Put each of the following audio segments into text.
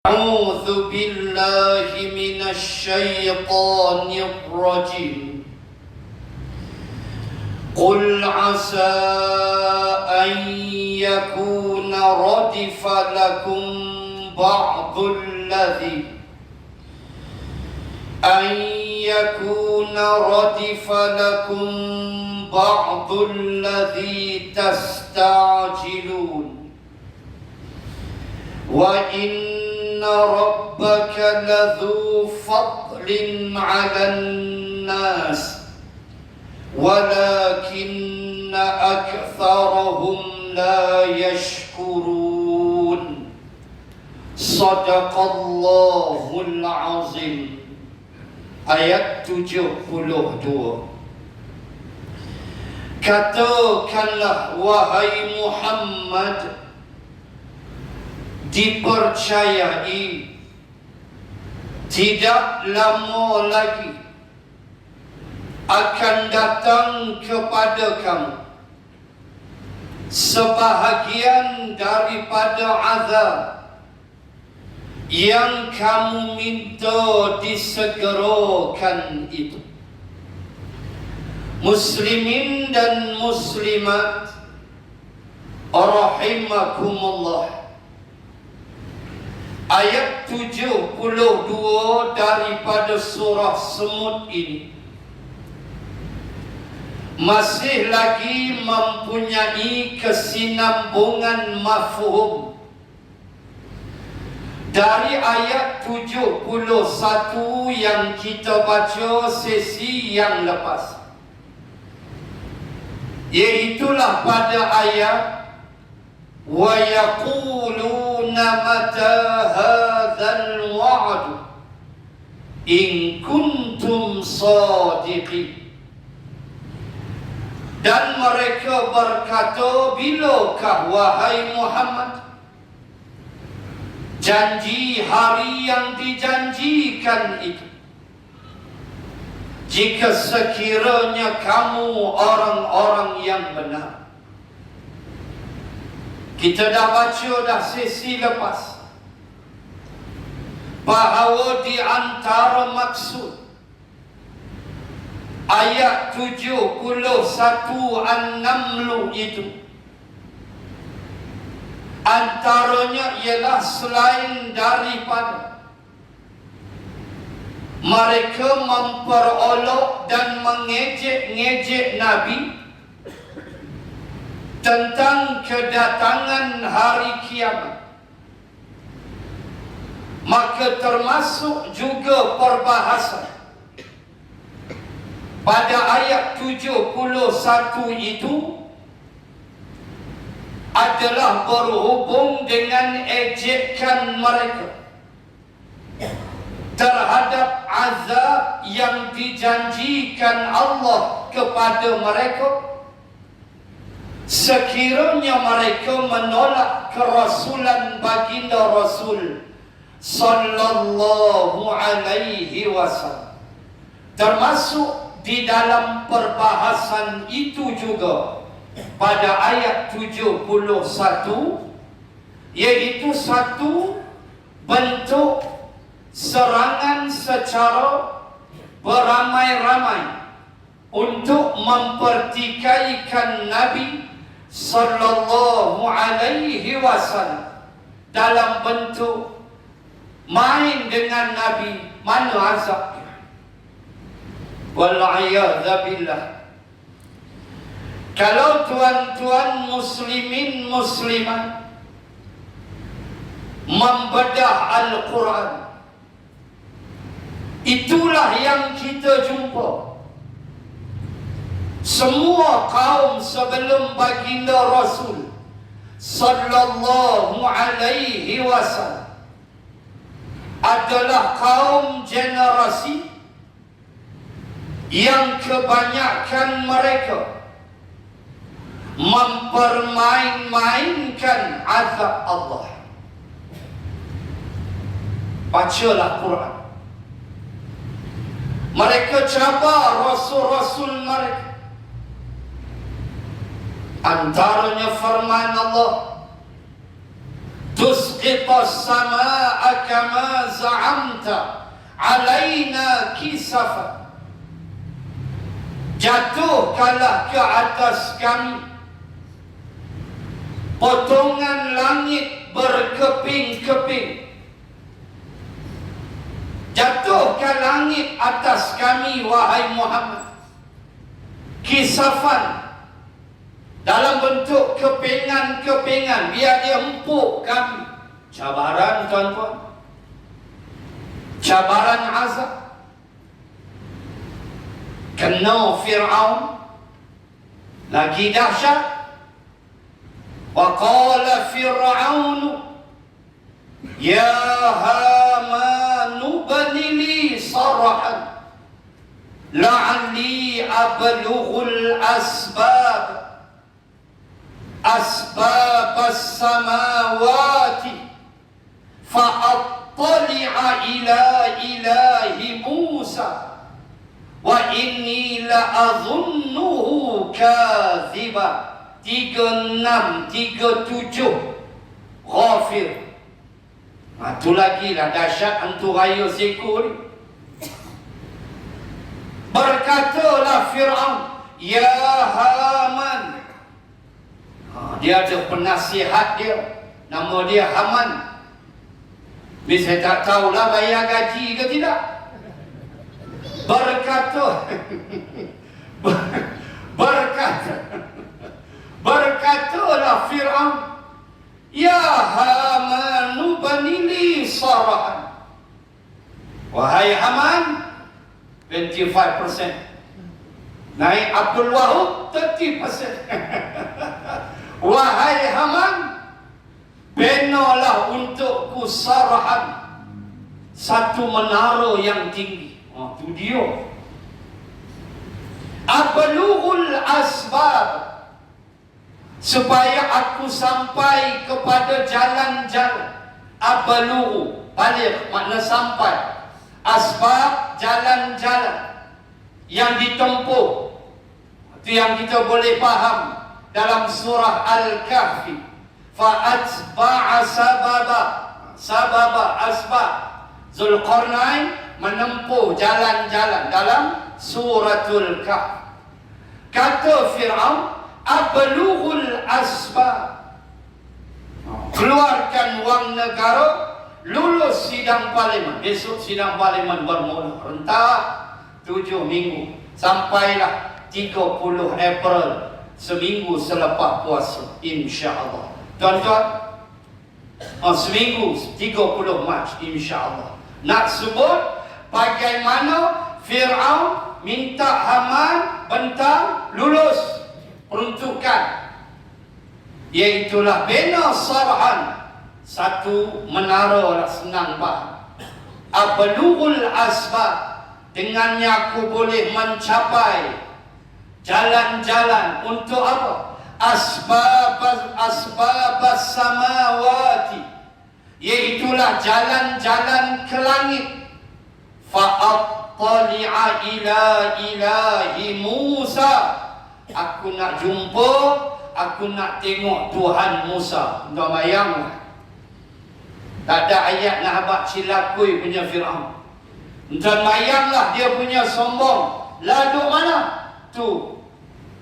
أعوذ بالله من الشيطان الرجيم. قل عسى أن يكون ردف لكم بعض الذي تستعجلون وإن ربك لذو فضل على الناس ولكن أكثرهم لا يشكرون. صدق الله العظيم. Ayat 72. Katakanlah wahai Muhammad, dipercayai tidak lama lagi akan datang kepada kamu sebahagian daripada azab yang kamu minta disegerakan itu. Muslimin dan muslimat rahimakumullah. Ayat 72 daripada surah Semut ini masih lagi mempunyai kesinambungan mafhum dari ayat 71 yang kita baca sesi yang lepas, iaitulah pada ayat wa yaquluna mata hadzal wa'd in kuntum shadiqin. Dan mereka berkata, bilakah wahai Muhammad janji hari yang dijanjikan itu, jika sekiranya kamu orang-orang yang benar. Kita dah baca dah sesi lepas bahawa di antara maksud ayat 71 An-Naml itu antaranya ialah selain daripada mereka memperolok dan mengejek-ngejek Nabi tentang kedatangan hari kiamat, maka termasuk juga perbahasan pada ayat 71 itu adalah berhubung dengan ejekan mereka terhadap azab yang dijanjikan Allah kepada mereka sekiranya mereka menolak kerasulan baginda Rasul sallallahu alaihi wasallam. Termasuk di dalam perbahasan itu juga pada ayat 71, iaitu satu bentuk serangan secara beramai-ramai untuk mempertikaikan Nabi sallallahu alaihi wasallam dalam bentuk main dengan Nabi. Mana azab? Wal'iyadza billah. Kalau tuan-tuan muslimin muslimat membedah Al-Quran, itulah yang kita jumpa. Semua kaum sebelum baginda Rasul sallallahu alaihi wasallam adalah kaum generasi yang kebanyakan mereka mempermain-mainkan azab Allah. Bacalah Quran. Mereka cabar rasul-rasul mereka. Antaranya firman Allah, tusqitas samaa kama za'amta alaina kisafan. Jatuhkanlah ke atas kami potongan langit berkeping-keping. Jatuhkan langit atas kami, wahai Muhammad, kisafan, dalam bentuk kepingan-kepingan, biar dia empuk kami. Cabaran, tuan-tuan, cabaran azab. Kena Fir'aun lagi dahsyat. Wa qala Fir'aun ya Haman bani li sarhan la'alli ablughul asbab as-samawati fa'attali'a ila ilahi Musa wa inni la'adhunnuhu kadhiba. 3637 Ghafir. Itu lagi lah dahsyat hantu raya seko ni. Berkatalah Fir'aun, ya Haman. Dia ada penasihat dia, nama dia Haman. Saya tak tahulah bayar gaji ke tidak. Berkatalah Fir'aun, ya Haman bani li sarhan. Wahai Haman, 25%. Naik Abdul Wahab 30%. Wahai Haman, benalah untukku sarhan, satu menara yang tinggi. Itu dia. Ablughul asbab, supaya aku sampai kepada jalan-jalan. Abalughu, balik makna sampai. Asbab, jalan-jalan yang ditempuh. Itu yang kita boleh faham dalam surah Al-Kahfi. Fa'atba'a sababa asbab. Zulqarnain menempuh jalan-jalan dalam suratul Kahf. Kata Fir'aun, ablughul asbab, keluarkan wang negara, lulus sidang parlimen. Besok sidang parlimen bermula, rentak 7 minggu, sampailah 30 April, seminggu selepas puasa, insya-Allah. Tuan-tuan, seminggu 30 Mac, insya-Allah. Nak sebut bagaimana Fir'aun minta Haman bentang lulus peruntukan, iaitulah bina sarhan, satu menara lah, senang faham. Ablughul asbab, dengannya aku boleh mencapai jalan-jalan untuk apa? Asbabas samawati, iaitulah jalan-jalan ke langit. Fa'attali'a ila ilahi Musa, aku nak jumpa, aku nak tengok Tuhan Musa. Tuan bayanglah, tak ada ayat nak habak cilakui punya Fir'aun. Tuan bayanglah dia punya sombong. Lah duk mana? Tu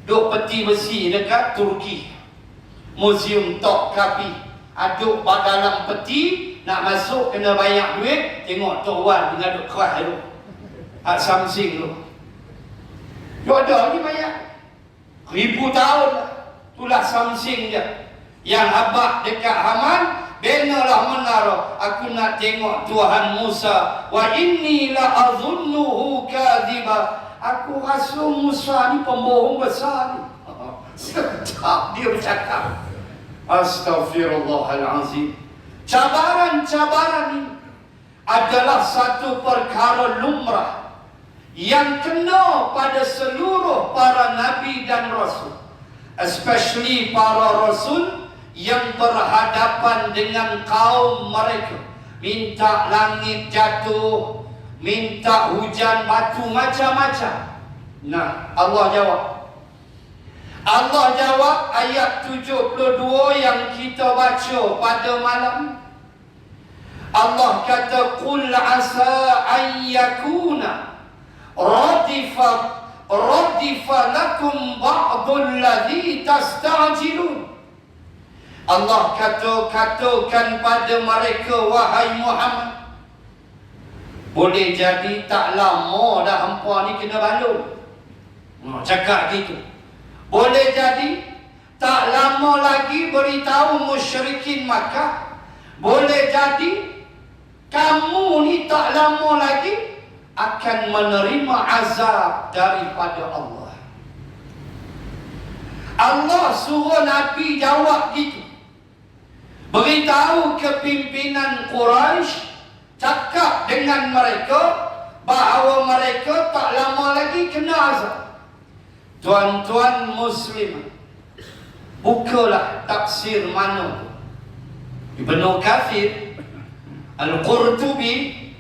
duk peti besi dekat Turki, Museum Topkapi. Aduk dalam peti, nak masuk kena bayar duit. Tengok Tok Wan dengan duk keras tu, hak Samsing tu. Dia ada ni bayar 1000 tahun lah. Itulah Samsing dia. Yang habak dekat Haman, benalah menara, aku nak tengok Tuhan Musa. Wa inni la azunnuhu kadhiba, aku rasa Musa ni pembohong besar ni. Sedap dia bercakap. Astaghfirullahalazim. Cabaran-cabaran ini adalah satu perkara lumrah yang kena pada seluruh para nabi dan rasul, especially para rasul yang berhadapan dengan kaum mereka. Minta langit jatuh, minta hujan batu, macam-macam. Nah, Allah jawab. Allah jawab ayat 72 yang kita baca pada malam. Allah kata qul asa an yakuna radifa lakum ba'dul ladzi tasta'jilun. Allah katakan pada mereka, wahai Muhammad, boleh jadi tak lama dah hampa ni kena balun. Cakap gitu. Boleh jadi tak lama lagi beritahu musyrikin Makkah. Boleh jadi kamu ni tak lama lagi akan menerima azab daripada Allah. Allah suruh Nabi jawab gitu. Beritahu ke pimpinan Quraisy, cakap dengan mereka bahawa mereka tak lama lagi kena azab. Tuan-tuan muslim, bukalah tafsir mana tu. Ibnu Katsir, Al-Qurtubi,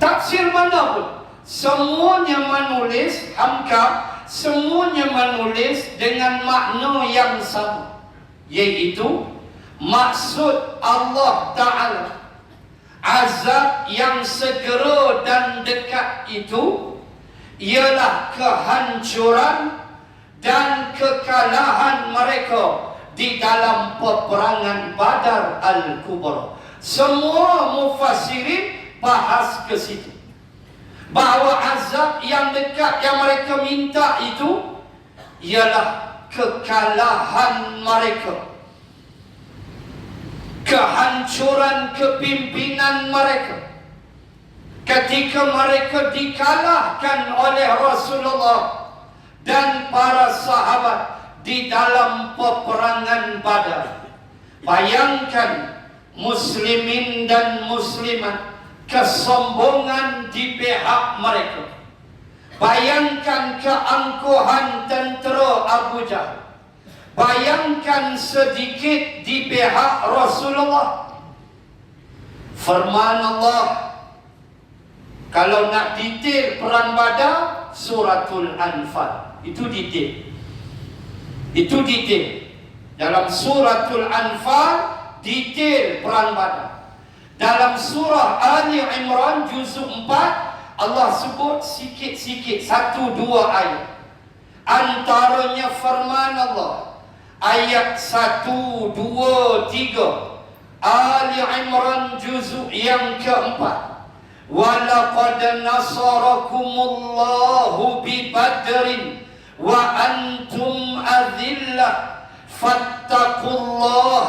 tafsir mana pun, semuanya menulis Hamka, semuanya menulis dengan makna yang sama, iaitu maksud Allah Ta'ala azab yang segera dan dekat itu ialah kehancuran dan kekalahan mereka di dalam peperangan Badar Al-Kubra. Semua mufassirin bahas ke situ, bahawa azab yang dekat yang mereka minta itu ialah kekalahan mereka, kehancuran kepimpinan mereka ketika mereka dikalahkan oleh Rasulullah dan para sahabat di dalam peperangan Badar. Bayangkan muslimin dan muslimat, kesombongan di pihak mereka. Bayangkan keangkuhan tentera Abu Jahal. Bayangkan sedikit di pihak Rasulullah. Firman Allah, kalau nak detail perang Badar, suratul Anfal. Itu detail. Itu detail. Dalam suratul Anfal, detail perang Badar. Dalam surah Ali Imran juzuk 4, Allah sebut sikit-sikit, 1-2 ayat. Antaranya firman Allah, ayat 1, 2, 3 Ali Imran juzuk yang keempat. وَلَقَدْ نَصَرَكُمُ اللَّهُ بِبَدْرٍ وَأَنْتُمْ أَذِلَّةٌ فَاتَّقُوا اللَّهَ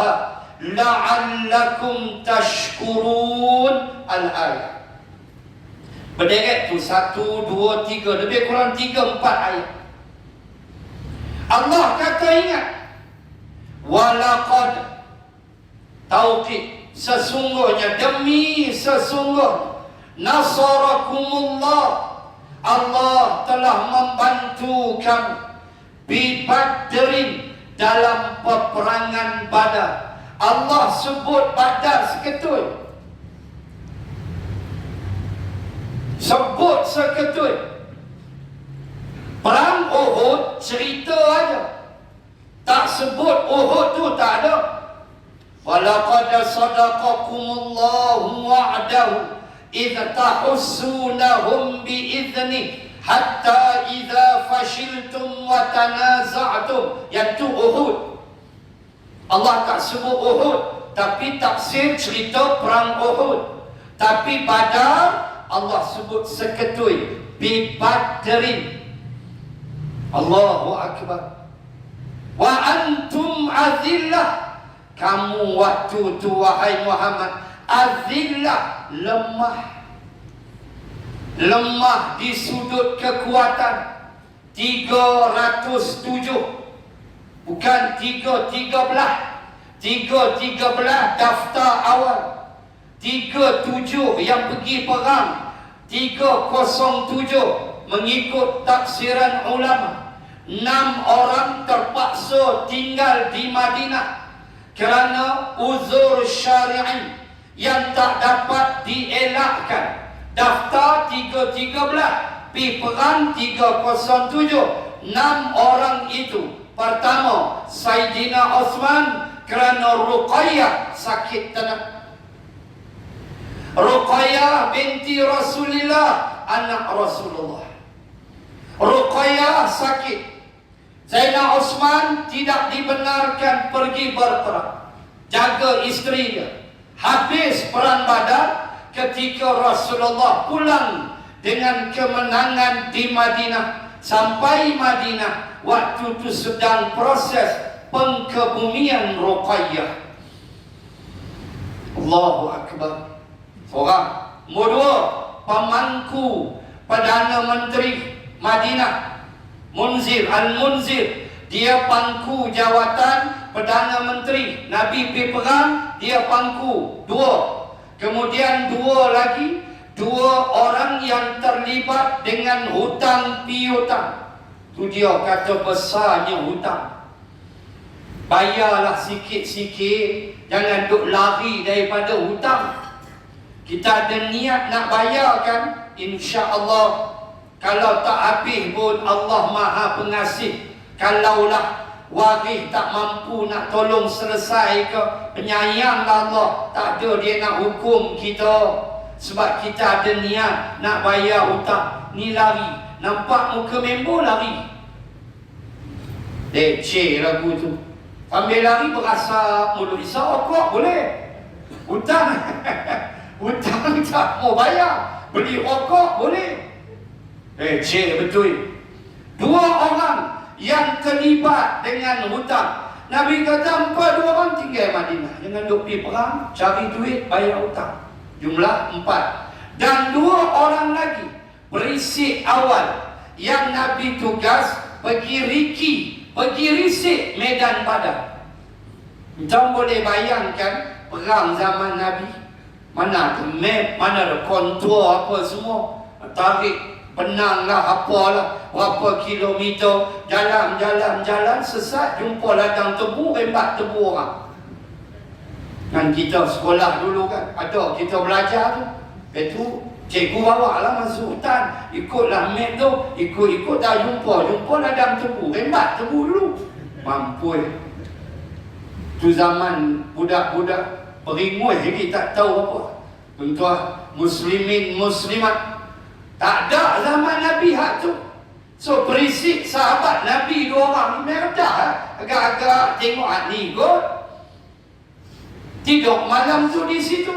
لَعَلَّكُمْ تَشْكُرُونَ. Al-ayat. Berderet tu 1, 2, 3, lebih kurang 3, 4 ayat. Allah kata ingat, وَلَقَدْ taukid, sesungguhnya, demi sesungguhnya, nasarakumullah, Allah telah membantu kamu, bi Badrin, dalam peperangan Badar. Allah sebut Badar seketui, sebut seketui. Perang Uhud cerita aja, tak sebut Uhud tu tak ada. Walaqad sadaqakumullahu wa'dahu إِذْ تَحُسُّونَهُمْ بِإِذْنِهِ حَتَّى إِذَا فَشِلْتُمْ وَتَنَازَعْتُمْ. Yang tu Uhud. Allah tak sebut Uhud, tapi tafsir cerita perang Uhud. Tapi Badar Allah sebut seketui, bi Badrin. Allahu Akbar. Wa antum azillah, kamu waktu tu wahai Muhammad azillah, lemah di sudut kekuatan. 307, bukan 313 daftar awal. 37 yang pergi perang, 307 mengikut tafsiran ulama. 6 orang terpaksa tinggal di Madinah kerana uzur syar'i yang tak dapat dielakkan. Daftar 313, pi perang 307. 6 orang itu, pertama Saidina Osman, kerana Ruqayyah sakit tanah. Ruqayyah binti Rasulillah, anak Rasulullah. Ruqayyah sakit. Zainal Osman tidak dibenarkan pergi berperang, jaga isteri dia. Habis perang Badar, ketika Rasulullah pulang dengan kemenangan di Madinah, sampai Madinah, waktu itu sedang proses pengkebumian Ruqayyah. Allahu Akbar. Seorang. Nombor dua, pemangku Perdana Menteri Madinah, Munzir Al-Munzir. Dia pangku jawatan Perdana Menteri. Nabi pergi perang, dia pangku. Dua. Kemudian dua lagi, dua orang yang terlibat dengan hutang piutang. Tu dia kata besarnya hutang. Bayarlah sikit-sikit, jangan duk lari daripada hutang. Kita ada niat nak bayarkan, insya-Allah. Kalau tak habis pun Allah Maha Pengasih. Kalaulah waris tak mampu nak tolong selesai ke, penyayanglah Allah. Tak ada dia nak hukum kita. Sebab kita ada niat nak bayar hutang. Ni lari, nampak muka member lari. Leceh lagu tu. Ambil lari berasa mulut isa okok boleh. Hutang hutang tak mau bayar, beli rokok boleh. Cik betul. Dua orang yang terlibat dengan hutang. Nabi kata dua orang tinggal Madinah, jangan duk pergi perang, cari duit bayar hutang. Jumlah 4. Dan dua orang lagi berisik awal yang Nabi tugas pergi risik medan Badar. Kita boleh bayangkan perang zaman Nabi, mana ada map, mana ada kontur apa semua, tarik penanglah apalah, berapa kilometer, jalan, sesat, jumpa ladang tebu, rembat tebu orang. Kan kita sekolah dulu kan, ada kita belajar tu. Lepas tu, cikgu bawa lah masuk hutan, ikutlah map tu, ikut dah jumpa ladang tebu, rembat tebu dulu. Mampu. Tu zaman budak-budak beringui lagi tak tahu apa. Tuan-tuan, muslimin, muslimat, tak ada zaman Nabi hak tu. So berisik sahabat Nabi dua orang ni merdah agak-agak tengok ni kot. Tidur malam tu di situ.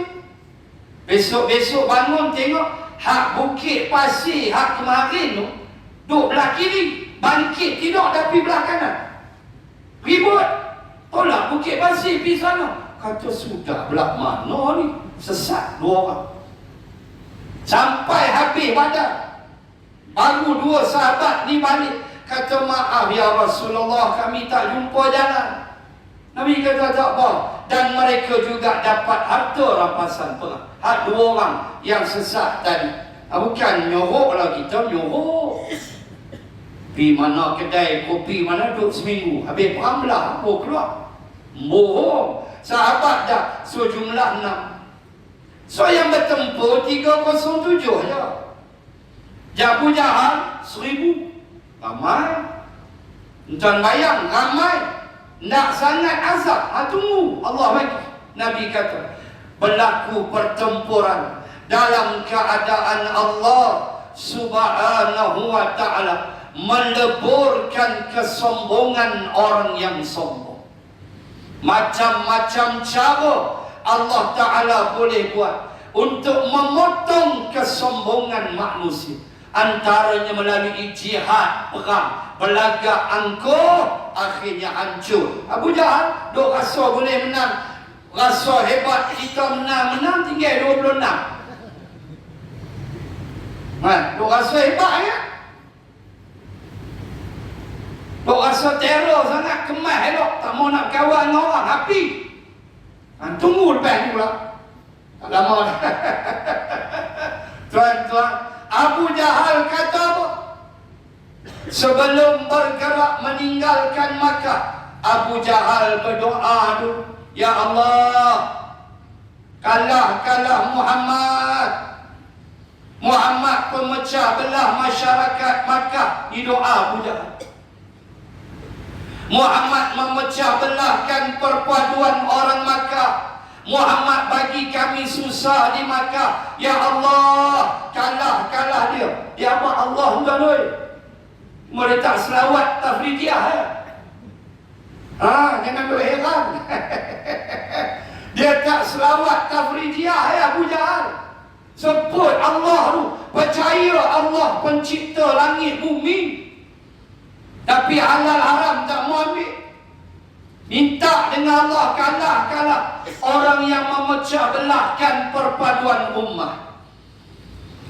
Besok-besok bangun tengok hak bukit pasir hak kemarin tu duk belah kiri, bangkit tidur tapi belah kanan. Ribut. Tolak bukit pasir pergi sana. Kata sudah belah mana ni? Sesat dua orang. Sampai habis Badar, baru dua sahabat ni balik. Kata maaf ya Rasulullah, kami tak jumpa jalan. Nabi kata tak apa. Dan mereka juga dapat harta rampasan perang. Hak dua orang yang sesat tadi. Bukan nyorok lah, kita nyorok. Pergi mana kedai kopi mana duduk seminggu, habis perang belah apa keluar. Bohong. Sahabat dah sejumlah 6. So yang bertempur 307 je. Abu Jahal 1000. Ramai. Tuan bayang ramai. Nak sangat azab. Tunggu Allah bagi. Nabi kata berlaku pertempuran dalam keadaan Allah Subhanahu wa ta'ala meleburkan kesombongan orang yang sombong. Macam-macam cara Allah Ta'ala boleh buat untuk memotong kesombongan manusia. Antaranya melalui jihad, perang, belagak angkuh, akhirnya hancur. Abu Jahal duk rasa boleh menang, rasa hebat kita menang tinggal 26. Duk rasa hebat ya. Duk rasa terror sangat, kemas elok, tak mau nak kawan dengan orang, api. Tunggu lepas ni pula. Tak lama dah. Tuan-tuan, Abu Jahal kata apa? Sebelum bergerak meninggalkan Makkah, Abu Jahal berdoa dulu, ya Allah, kalahkanlah Muhammad pemecah belah masyarakat Makkah. Ini doa Abu Jahal. Muhammad memecah belahkan perpaduan orang Makkah. Muhammad bagi kami susah di Makkah. Ya Allah, kalah dia. Ya Allah, tuan-tuan. Mereka tak selawat tafridiah ya. Jangan berheran. Dia tak selawat tafridiah ya Abu Jahal. Sebut Allah tu, percaya Allah pencipta langit bumi. Tapi halal haram tak mau ambil. Minta dengan Allah, kalah. Orang yang memecah belahkan perpaduan ummah.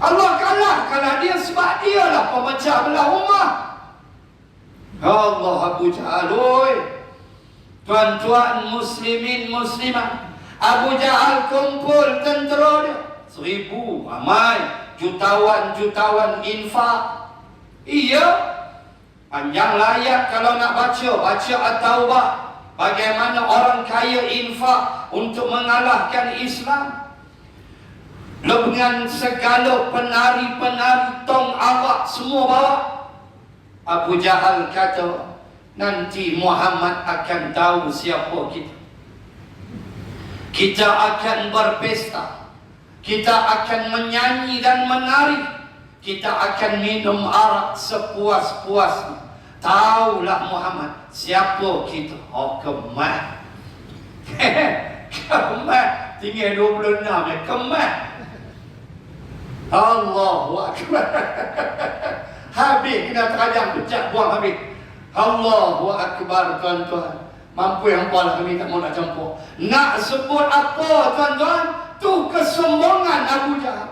Allah kalah dia sebab dia lah pemecah belah ummah. Allah Abu Jahal, tuan-tuan muslimin muslimat, Abu Jahal kumpul tentera dia 1000 ramai, jutawan infak. Iya, panjang ayat kalau nak baca At-Taubah. Bagaimana orang kaya infak untuk mengalahkan Islam. Dengan segala penari-penari tong arak semua bawa. Abu Jahal kata, nanti Muhammad akan tahu siapa kita. Kita akan berpesta. Kita akan menyanyi dan menari. Kita akan minum arak sepuas-puasnya. Taulah Muhammad siapa kita. Kemah. Kemah. Tinggal 26 ya. Kemah. Allahu Akbar. Habis kena terajang pecah buang habis. Allahu Akbar tuan-tuan. Mampu yang pola kami tak mau nak campur. Nak sebut apa tuan-tuan? Tu kesombongan Abu Jahal.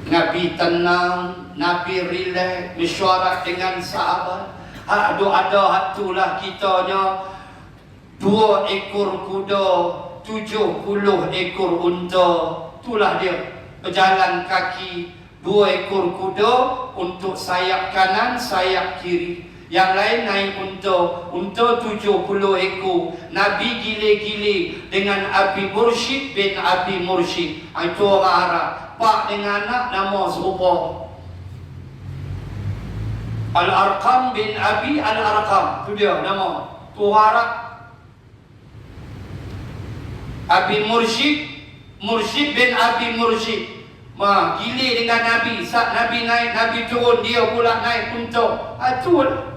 Nabi tenang, Nabi relax, mesyuarat dengan sahabat. Ada itulah kitanya 2 ekor kuda, 70 ekor unta. Itulah dia berjalan kaki 2 ekor kuda untuk sayap kanan, sayap kiri. Yang lain naik unta 70 ekor. Nabi gile-gile dengan Abi Mursyid bin Abi Mursyid. Itu orang Arab. Pak dengan anak nama serupa. Al-Arqam bin Abi Al-Arqam. Itu dia nama. Tu Arab. Abi Mursyid bin Abi Mursyid. Gile dengan Nabi. Saat Nabi naik, Nabi turun, dia pula naik unta. Itulah.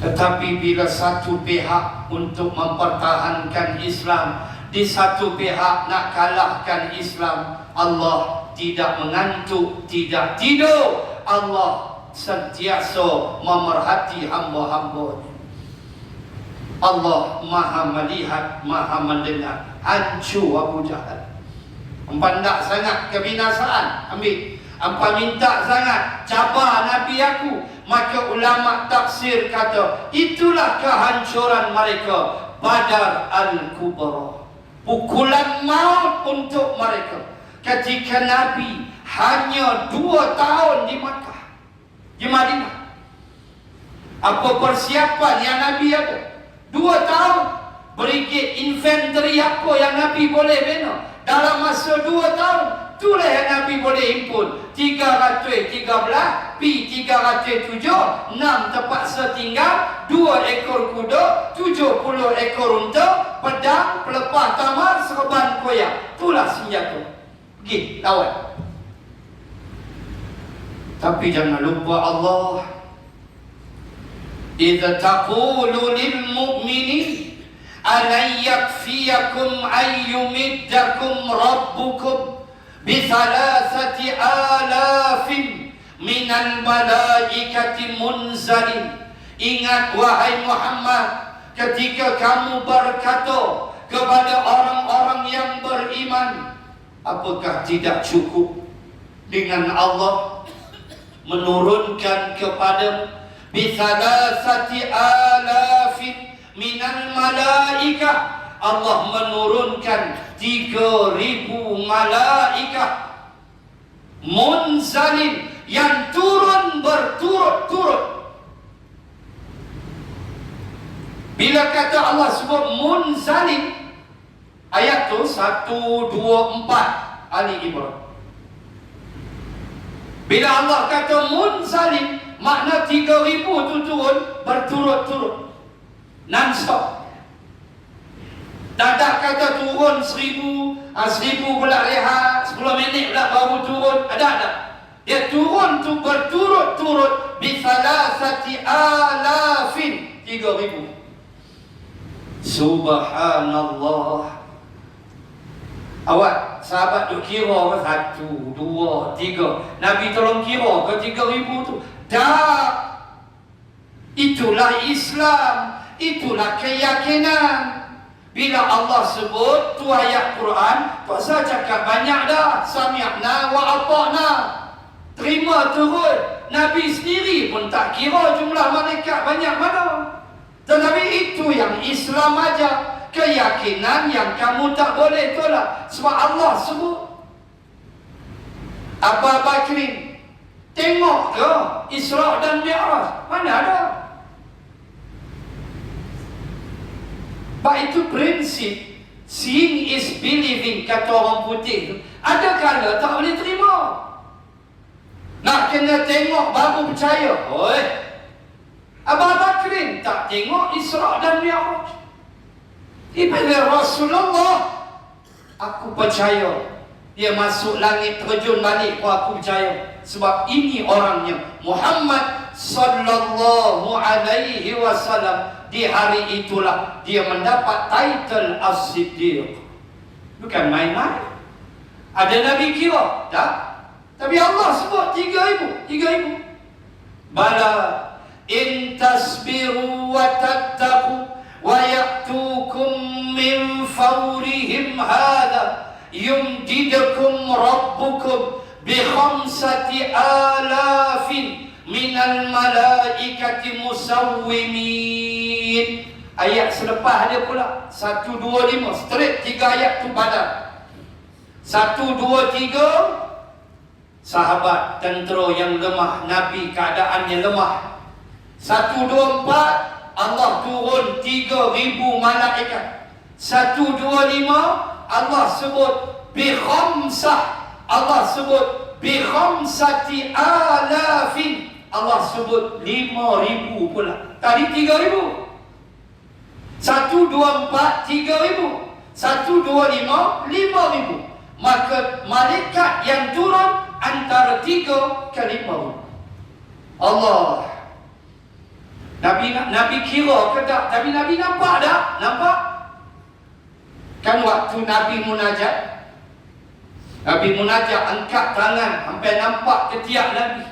Tetapi bila satu pihak untuk mempertahankan Islam, di satu pihak nak kalahkan Islam, Allah tidak mengantuk, tidak tidur. Allah sentiasa memerhati hamba-hamba. Allah maha melihat, maha mendengar. Hancur Abu Jahal. Empat tak sangat kebinasaan. Ambil. Empat minta sangat cabar Nabi aku. Maka ulama tafsir kata, itulah kehancuran mereka. Badar Al-Kubra. Pukulan maut untuk mereka. Ketika Nabi hanya 2 tahun di Makkah, di Madinah. Apa persiapan yang Nabi ada? 2 tahun. Brigade infanteri apa yang Nabi boleh bina? Dalam masa 2 tahun. Itulah yang Nabi boleh himpun. 313 P307 6 terpaksa tinggal, 2 ekor kuda, 70 ekor unta, pedang, pelepah tamar, serban koyak. Itulah senjata. Pergi lawan. Tapi jangan lupa Allah, idza taqulu lil mu'minin alan yakfiyakum ayyumiddakum rabbukum bi-3,000 minal malaikati munzalin. Ingat wahai Muhammad, ketika kamu berkata kepada orang-orang yang beriman, apakah tidak cukup dengan Allah menurunkan kepada bi-3,000 minal malaikah? Allah menurunkan 3,000 malaikat munzalin yang turun berturut-turut. Bila kata Allah sebut munzalin, ayat tu 1, 2, 4 Ali Imran. Bila Allah kata munzalin, Makna 3,000 tu turun berturut-turut, non-stop. Tak ada kata turun 1,000 pula rehat, 10 minit pula baru turun. Ada. Dia turun tu berturut-turut bi 3,000. Subhanallah. Awak sahabat duk kira ke 1, 2, 3. Nabi tolong kira ke 3,000 tu? Tak. Itulah Islam. Itulah keyakinan. Bila Allah sebut tu ayat Quran, tak usah cakap banyak dah. Sami'na wa ata'na. Terima turut. Nabi sendiri pun tak kira jumlah malaikat banyak mana. Tetapi itu yang Islam ajar. Keyakinan yang kamu tak boleh tolak. Sebab Allah sebut. Abu Bakrin tengok ke Isra dan Mi'raj? Mana ada? Baik itu prinsip seeing is believing, kata orang putih tu. Ada kala tak boleh terima. Nak kena tengok baru percaya. Oi, Abu Bakrin tak tengok Isra dan Mi'raj. Bila Rasulullah, aku percaya dia masuk langit terjun balik pun aku percaya. Sebab ini orangnya Muhammad sallallahu alaihi wasallam. Di hari itulah dia mendapat title As-Siddiq. Bukan main-main. Ada Nabi kira? Tak. Tapi Allah sebut 3,000. Bala in tasbiru wa tattaqu wa ya'tukum min fawrihim hadha yumdidukum rabbukum bi 5,000 minal malaikati musawwimin. Ayat selepas dia pula 125, straight 3 ayat tu badal. 1, 2, 3 sahabat tentera yang lemah, Nabi keadaannya lemah. 1, 2, 4 Allah turun 3,000 malaikat. 1, 2, 5 Allah sebut bi khamsah. Allah sebut bi 5,000. Allah sebut 5,000 pula. Tadi 3,000. 1, 2, 4 3,000. 1, 2, 5 5,000. Maka malaikat yang turun antara 3 ke 5,000. Allah. Nabi kira ke tak? Tapi Nabi nampak tak? Nampak? Kan waktu Nabi munajat, angkat tangan sampai nampak ketiak Nabi.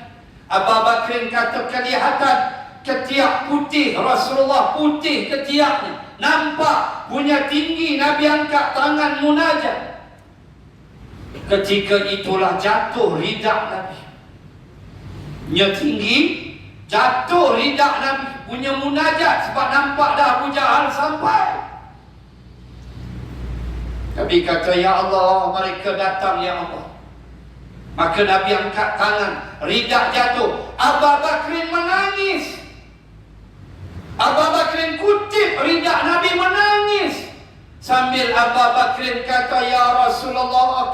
Abu Bakrin kata kelihatan ketiak putih Rasulullah, putih ketiaknya. Nampak punya tinggi. Nabi angkat tangan munajat. Ketika itulah jatuh ridak Nabi. Punya tinggi, jatuh ridak Nabi. Punya munajat sebab nampak dah Abu Jahal sampai. Tapi kata, ya Allah, mereka datang ya Allah. Maka Nabi angkat tangan, ridak jatuh. Abu Bakrin menangis. Abu Bakrin kutip ridak Nabi, menangis. Sambil Abu Bakrin kata, ya Rasulullah,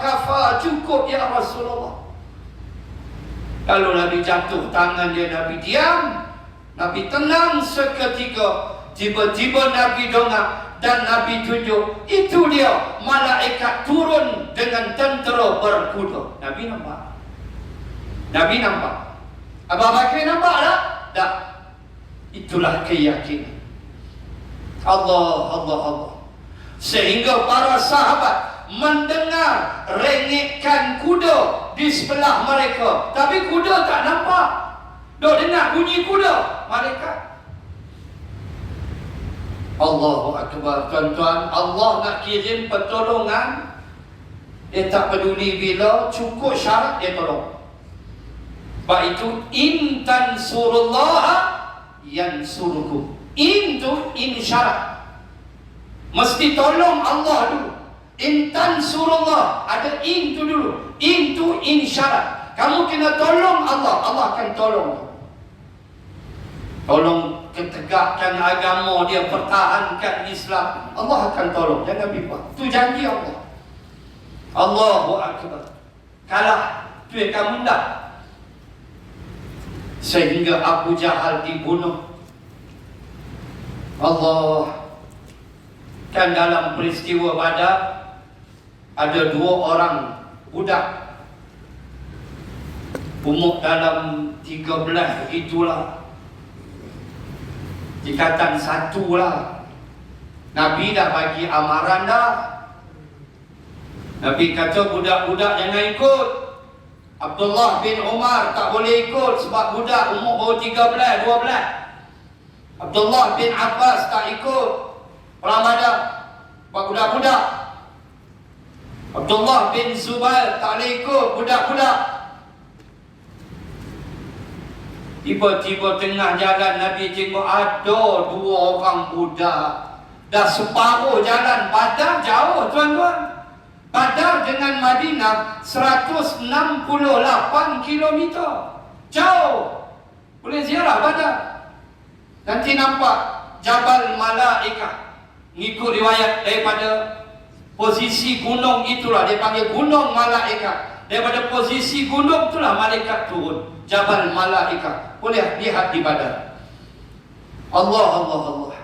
kafa, cukup ya Rasulullah. Kalau Nabi jatuh tangan dia, Nabi diam. Nabi tenang seketika. Tiba-tiba Nabi dongak dan Nabi tunjuk, itu dia malaikat turun dengan tentera berkuda. Nabi nampak. Abu Bakar nampak tak? Tak. Itulah keyakinan. Allah. Sehingga para sahabat mendengar rengekan kuda di sebelah mereka. Tapi kuda tak nampak. Dok dengar bunyi kuda, malaikat. Allahu Akbar. Tuan-tuan, Allah nak kirim pertolongan, dia tak peduli bila, cukup syarat dia tolong. Sebab itu, in tansurullah yansurukum. In tu in syarat, mesti tolong Allah dulu. In tansurullah, ada in tu dulu. In tu in syarat. Kamu kena tolong Allah, Allah akan tolong. Tolong ketegakkan agama dia, pertahankan Islam, Allah akan tolong. Jangan bimbang. Itu janji Allah. Allahu Akbar. Kalah, tu yang kamu tak. sehingga Abu Jahal dibunuh. Allah, kan dalam peristiwa Badar ada 2 orang budak umur dalam 13, itulah tingkatan 1 lah. Nabi dah bagi amaran dah. Nabi kata budak-budak jangan ikut. Abdullah bin Umar tak boleh ikut sebab budak umur baru 13, 12. Abdullah bin Abbas tak ikut perang Badar sebab budak-budak. Abdullah bin Zubair tak boleh ikut budak-budak. Tiba-tiba tengah jalan Nabi tengok ada 2 orang budak. Dah separuh jalan. Badar jauh tuan-tuan. Badar dengan Madinah 168 kilometer. Jauh. Boleh ziarah Badar. Nanti nampak Jabal Malaikah. Ngikut riwayat daripada posisi gunung itulah dia panggil Gunung Malaikah. Daripada posisi gunung itulah malaikat turun. Jabal Malaikah. Boleh lihat di Badar. Allah, Allah, Allah.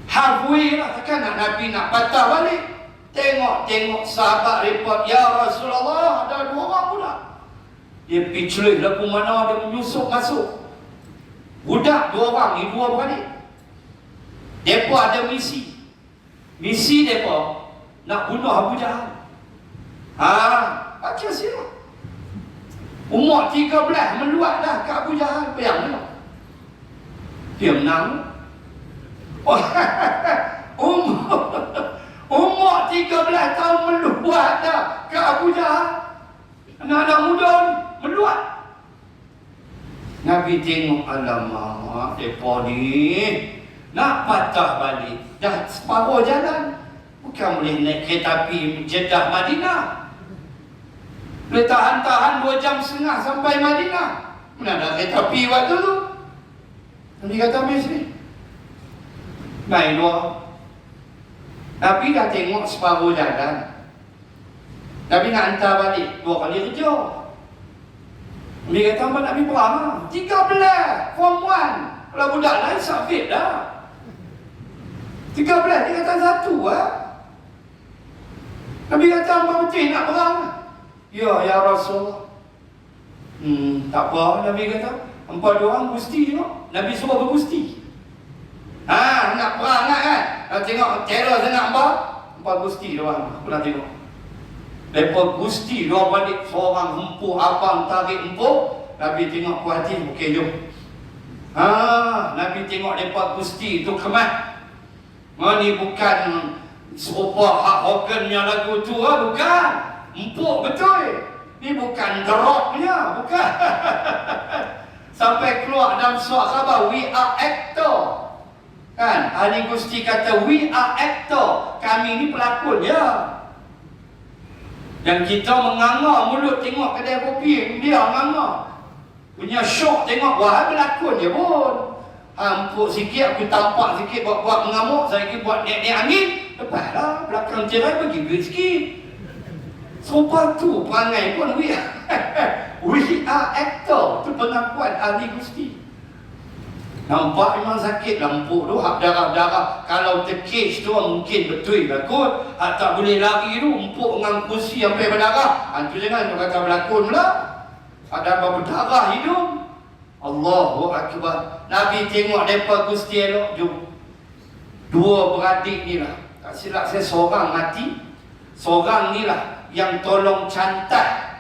Halfway lah, kan Nabi nak patah balik. Tengok sahabat report, ya Rasulullah, ada 2 orang pula. Dia piclih lagu mana dia menyusup masuk. Budak 2 orang, ni 2 beradik. Mereka ada misi. Misi mereka nak bunuh Abu Jahal. Baca sirah. Umur 13 meluat dah ke Abu Jahal. Bayangkan. Dia menang. Umur 13 tahun meluat dah ke Abu Jahal. Anak-anak muda ni meluat. Nabi tengok, alamak, mereka ni nak patah balik. Dah separuh jalan. Bukan boleh naik kereta api Jeddah Madinah. Boleh tahan-tahan 2 jam setengah sampai Madinah. Mana ada kereta api waktu tu. Nabi kata, ambil sini. Naik 2. Nabi dah tengok separuh jalan. Nabi nak hantar balik 2 kali kerja. Nabi kata, apa Nabi perang lah. 13, form 1. Kalau budak lain sakit dah. 13, dia kata 1 lah. Nabi kata, apa betul nak perang lah. Ya Rasulullah. Tak apa, Nabi kata. 4 orang gusti tengok. Nabi suruh bergusti. Nak perang kan? Nak tengok terror sangat apa? 4 gusti diorang. Aku nak tengok. Lepas gusti diorang balik. Seorang hempuk abang tarik hempuk. Nabi tengok puas hati. Okey jom. Nabi tengok lepas gusti tu kemat. Ni bukan serupa Hulk Hogan yang lagu tu lah. Bukan. Empuk betul. Ni bukan drop punya. Bukan. Sampai keluar dalam surat khabar. We are actor. Kan? Ahli Gusti kata, we are actor. Kami ni pelakon je. Yang kita menganga mulut tengok kedai kopi. Dia menganga. Punya syok tengok, wah pelakon je pun. Empuk sikit, aku tampak sikit buat mengamuk. Saya lagi buat naik angin. Lepas lah, belakang cerai bagi duit sikit. Serupa tu perangai pun we are actor. Itu pengakuan ahli Gusti. Nampak memang sakit lampuk tu, hak darah-darah. Kalau terkej tu mungkin betul lah kot. Hak tak boleh lari tu, empuk dengan kursi sampai berdarah. Itu jangan tu kata berlakon pula. Ada apa berdarah hidung. Allahu Akbar. Nabi tengok mereka Gusti elok. Jom. 2 beradik ni lah. Tak silap saya seorang mati. Seorang ni lah yang tolong cantat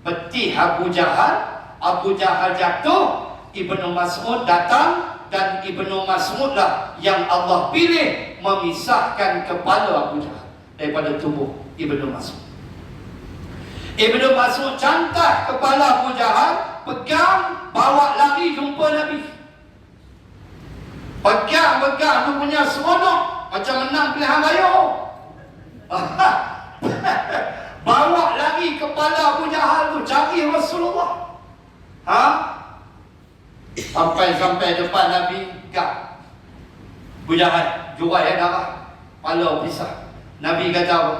peti Abu Jahal. Abu Jahal jatuh. Ibnu Mas'ud datang dan Ibnu Mas'ud lah yang Allah pilih memisahkan kepala Abu Jahal daripada tubuh Ibnu Mas'ud. Ibnu Mas'ud cantat kepala Abu Jahal, pegang, bawa lari jumpa Nabi. Pegang tu punya seronok macam menang pilihan raya. Bawa lari kepala Abu Jahal tu cari Rasulullah. Sampai depan Nabi, gak Abu Jahal jurai darah, kepala pisah. Nabi kata apa?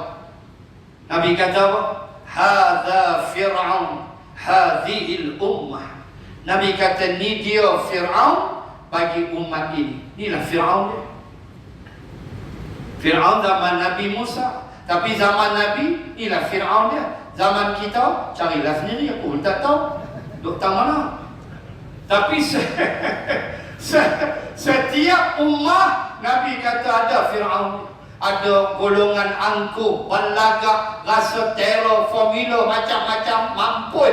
Nabi kata apa? Hadza Fir'aun hadhil ummah. Nabi kata ni dia Fir'aun bagi umat ini. Inilah Fir'aun dia. Fir'aun zaman Nabi Musa. Tapi zaman Nabi, inilah Fir'aun dia. Zaman kita, carilah sendiri. Aku pun tak tahu duk tahu mana. Tapi setiap ummah Nabi kata ada Fir'aun. Ada golongan angkuh, berlagak, rasa teror, formula macam-macam, mampus.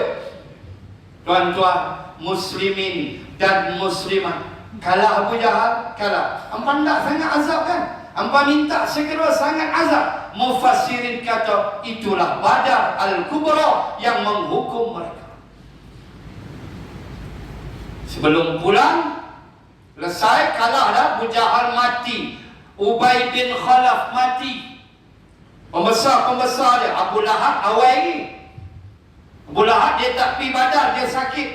Tuan-tuan, muslimin dan muslimat, kalah Abu Jahal, kalah. Hampa tak sangat azab kan? Hampa minta segera sangat azab. Mufassirin kata itulah Badar Al-Kubra yang menghukum mereka. Sebelum pulang, selesai, kalah dah. Abu Jahal mati, Ubay bin Khalaf mati, pembesar-pembesar dia. Abu Lahab awal ni. Abu Lahab dia tak pergi Badar, dia sakit.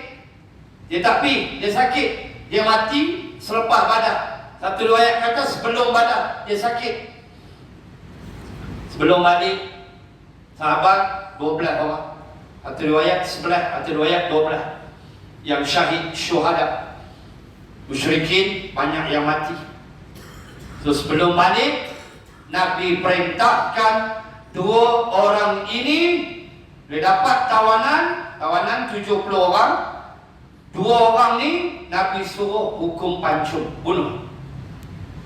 Dia tak pergi, dia sakit. Dia mati selepas Badar. Satu riwayat kata sebelum Badar dia sakit. Sebelum balik, sahabat 12 orang. Satu riwayat 11, satu riwayat 12 yang syahid, syuhada. Musyrikin banyak yang mati. So sebelum balik, Nabi perintahkan dua orang ini, dia dapat tawanan 70 orang. Dua orang ni Nabi suruh hukum pancung, bunuh.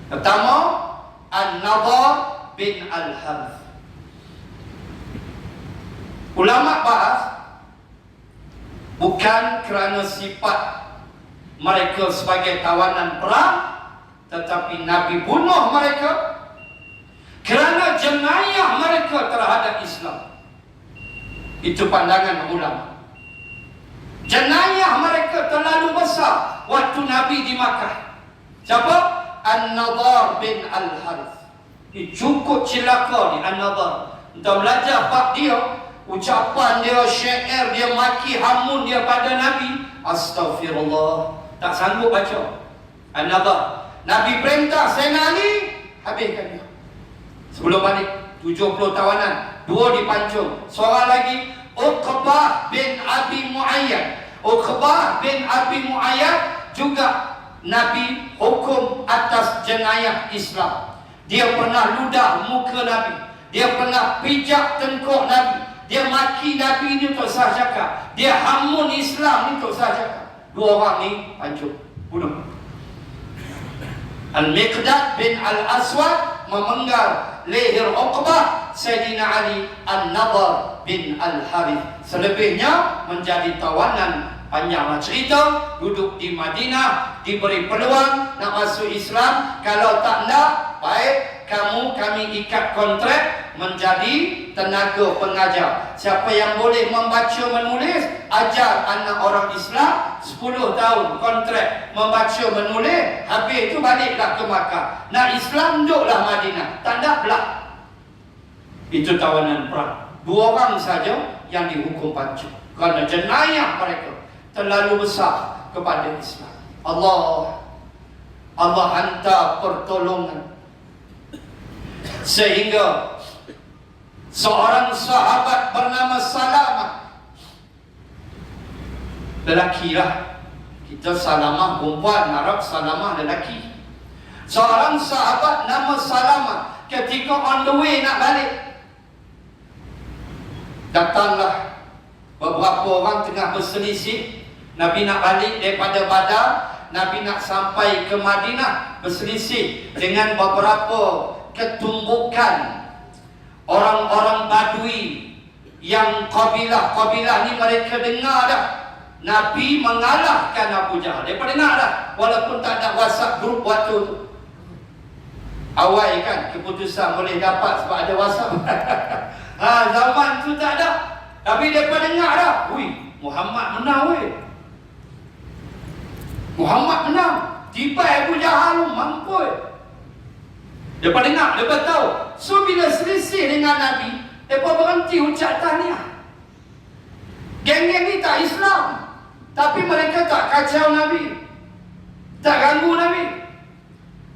Pertama, An-Nadhr bin Al-Harith. Ulama bahas bukan kerana sifat mereka sebagai tawanan perang, tetapi Nabi bunuh mereka kerana jenayah mereka terhadap Islam. Itu pandangan ulama. Jenayah mereka terlalu besar waktu Nabi di Makkah. Siapa? An-Nadhr bin Al-Harith. Ini cukup cilaka ni An-Nadhr. Kita belajar bab dia, ucapan dia, syair dia, maki hamun dia pada Nabi. Astaghfirullah. Tak sanggup baca. An-Nadhr. Nabi perintah Sayyidina Ali, habiskan dia. Sebelum balik, 70 tawanan, 2 dipancung. Seorang lagi, Uqbah bin Abi Mu'ayyad. Uqbah bin Abi Mu'ayyad juga Nabi hukum atas jenayah Islam. Dia pernah ludah muka Nabi. Dia pernah pijak tengkuk Nabi. Dia maki Nabi ni untuk sah cakap. Dia hamun Islam ni untuk sah cakap. 2 orang ni pancung, bunuh. Al-Miqdad bin Al-Aswad memenggal leher Uqbah. Sayyidina Ali An-Nadhr bin Al-Harith selebihnya menjadi tawanan. Panjanglah cerita, duduk di Madinah, diberi peluang nak masuk Islam. Kalau tak nak, baik, kami ikat kontrak menjadi tenaga pengajar. Siapa yang boleh membaca menulis, ajar anak orang Islam 10 tahun kontrak membaca menulis. Habis itu baliklah ke Makkah. Nak Islam, duduklah Madinah. Tak nak belah. Itu tawanan perang. 2 orang saja yang dihukum pancung kerana jenayah mereka terlalu besar kepada Islam. Allah hantar pertolongan sehingga seorang sahabat bernama Salamah, lelaki lah, kita Salamah perempuan, Arab Salamah lelaki. Seorang sahabat nama Salamah ketika on the way nak balik, datanglah beberapa orang tengah berselisih. Nabi nak balik daripada Badar, Nabi nak sampai ke Madinah, berselisih dengan beberapa ketumbukan orang-orang Badui yang kabilah ni. Mereka dengar dah Nabi mengalahkan Abu Jahal. Mereka dengar dah, walaupun tak ada WhatsApp group waktu tu. Awal kan keputusan boleh dapat sebab ada WhatsApp. Zaman tu tak ada. Tapi mereka dengar dah, wih, Muhammad menang weh. Muhammad menang. Tiba Abu Jahal mampu. Mereka dengar, mereka tahu. So bila selisih dengan Nabi, mereka berhenti ucap tahniah. Geng-geng ni tak Islam, tapi mereka tak kacau Nabi, tak ganggu Nabi.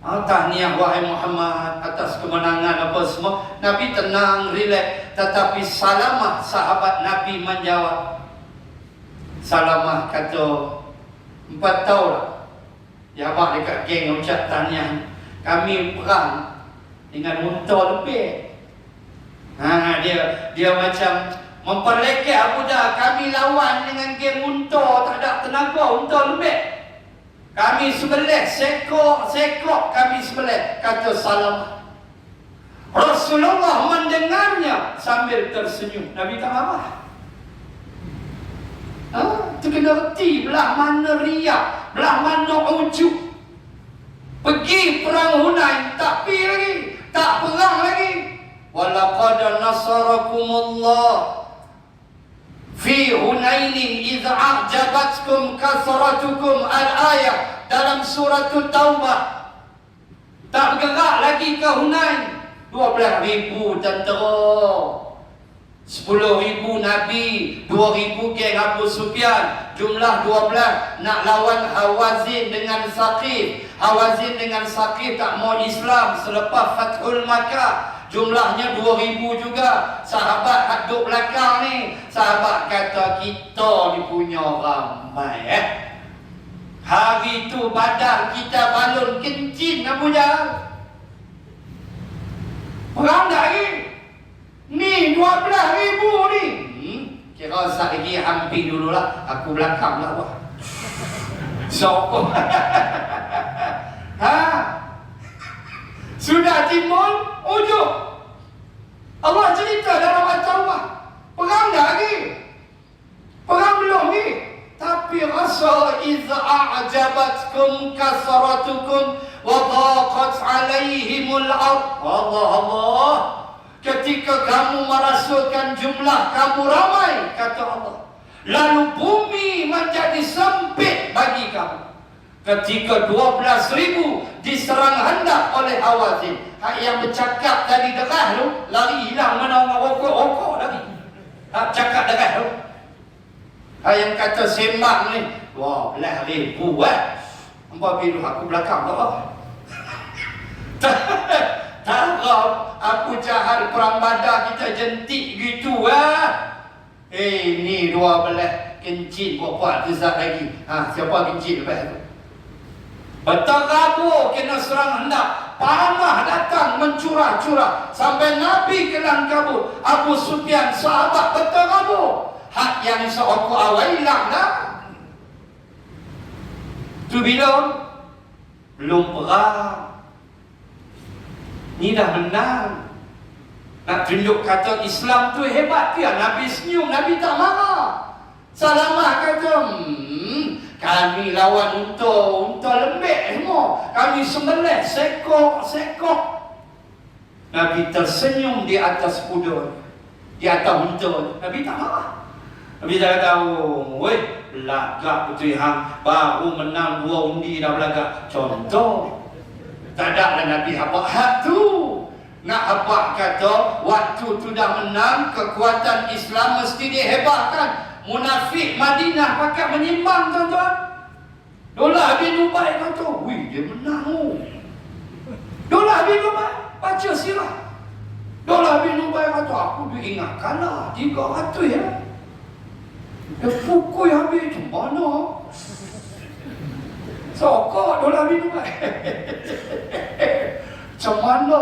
Tahniah wahai Muhammad atas kemenangan apa semua. Nabi tenang, relax. Tetapi Salamah sahabat Nabi menjawab. Salamah kata, 4 tahun lah. Jawab dekat geng ucap tahniah. Kami perang dengan unta lebih. Dia macam memperlekeh Abu Dah. Kami lawan dengan geng unta, tak ada tenaga, unta lebih. Kami sebelah, sekok kami sebelah. Kata Salam. Rasulullah mendengarnya sambil tersenyum. Nabi tak marah. Itu kena reti belah mana riak, belah mana ujub. Pergi perang Hunain, tak pergi lagi, tak perang lagi. Walaqad nasarakumullah fi Hunainin idh a'jabatkum kasratukum al-ayah dalam surah Taubah. Tak bergerak lagi ke Hunain. 12,000 tentera, 10,000 Nabi, 2,000 geng Abu Sufyan, jumlah 12 nak lawan Hawazin dengan Saqif. Hawazin dengan Saqif tak mau Islam selepas Fathul Makkah. Jumlahnya 2,000 juga. Sahabat duduk belakang ni, sahabat kata kita ni punya ramai Hari tu Badar kita balun kencing Abu Jahal. Perang tak lagi. Ni 12,000 ni. Kira sat lagi hampir dululah. Aku belakang lah wah. Sokong. Sudah timbul ujub. Allah cerita dalam At-Taubah. Perang tak lagi. Perang belum ni. Tapi rasa iza a'jabatkum kasratukum wa dhaqat alaihimul ard. Allah. Ketika kamu merasakan jumlah kamu ramai, kata Allah, lalu bumi menjadi sempit bagi kamu. Ketika 12,000 diserang hendak oleh Hawazin. Yang bercakap tadi derah tu lari hilang mana orang okok lagi. Cakap derah tu. Yang kata semak ni 12,000 Hampa biru aku belakang tak apa. Tarap Abu Jahal perang Badar kita jentik gitu ni 12 kencing buat kesat lagi. Siapa kencing lepas tu? Berterabur kena serang hendak. Panah datang mencurah-curah sampai Nabi kelang kabut. Abu Sufyan sahabat berterabur. Hak yang seokok awal hilang dah. Tu bila? Belum perang. Ni dah menang. Nak tunjuk kata Islam tu hebat dia. Nabi senyum, Nabi tak marah. Salamah kata, kami lawan unta lembek semua. Kami sembelih, sekok. Nabi tersenyum di atas kuda, di atas unta. Nabi tak marah. Nabi tak kata, belagak betul hang, baru menang 2 undi dah belagak. Contoh. Tak ada lah Nabi apa hak tu. Nak apa kata waktu tu dah menang, kekuatan Islam mesti dihebatkan. Munafik Madinah pakat menyimbang tuan-tuan. Dolah bin Ubay kata, dia menang Dolah bin Ubay baca sirah. Dolah bin Ubay kata, aku ingat kalah 300 ya. Dia pukul habis macam mana? Sokok Dolah bin Ubay. Macam mana?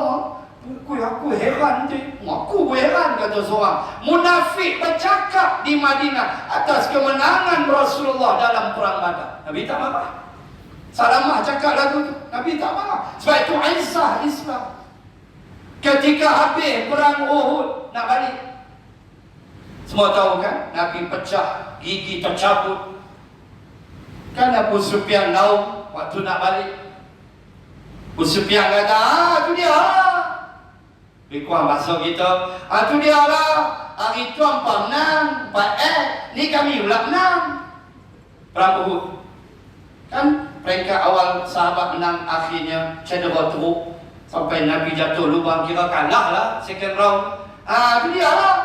Pukul aku heran je. Aku heran kata seorang. Munafik bercakap di Madinah atas kemenangan Rasulullah dalam perang Badar. Nabi tak marah. Salamah cakap lagu tu. Nabi tak marah. Sebab itu Aisyah Islam. Ketika habis perang Uhud nak balik. Semua tahu kan? Nabi pecah, gigi tercabut. Kan Abu Sufyan tahu waktu nak balik. Abu Sufyan kata, tu dia lebih kurang bahasa kita, tu dia lah. Hari tu hampa menang 4 ni kami pula menang. Perang Uhud kan peringkat awal sahabat menang, akhirnya cedera teruk sampai Nabi jatuh lubang, kira kalah lah second round. Tu dia lah.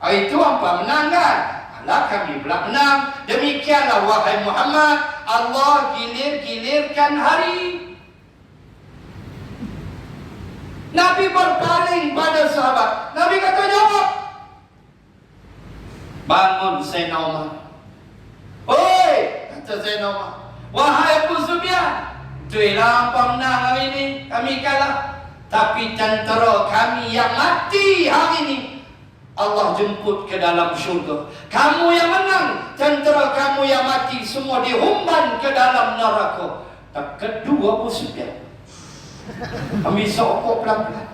Hari tu hampa menang kan, alah kami pula menang. Demikianlah wahai Muhammad, Allah gilir-gilirkan hari. Nabi berpaling pada sahabat. Nabi kata, jawab. Bangun Sayyidina Umar. Oi, kata kata Zainal Umar. Wahai Abu Sufyan, tuilah apa menang hari ini, kami kalah. Tapi tentera kami yang mati hari ini Allah jemput ke dalam syurga. Kamu yang menang, tentera kamu yang mati semua dihumban ke dalam neraka. Tak kedua Abu Sufyan. Kami sokok pelan-pelan.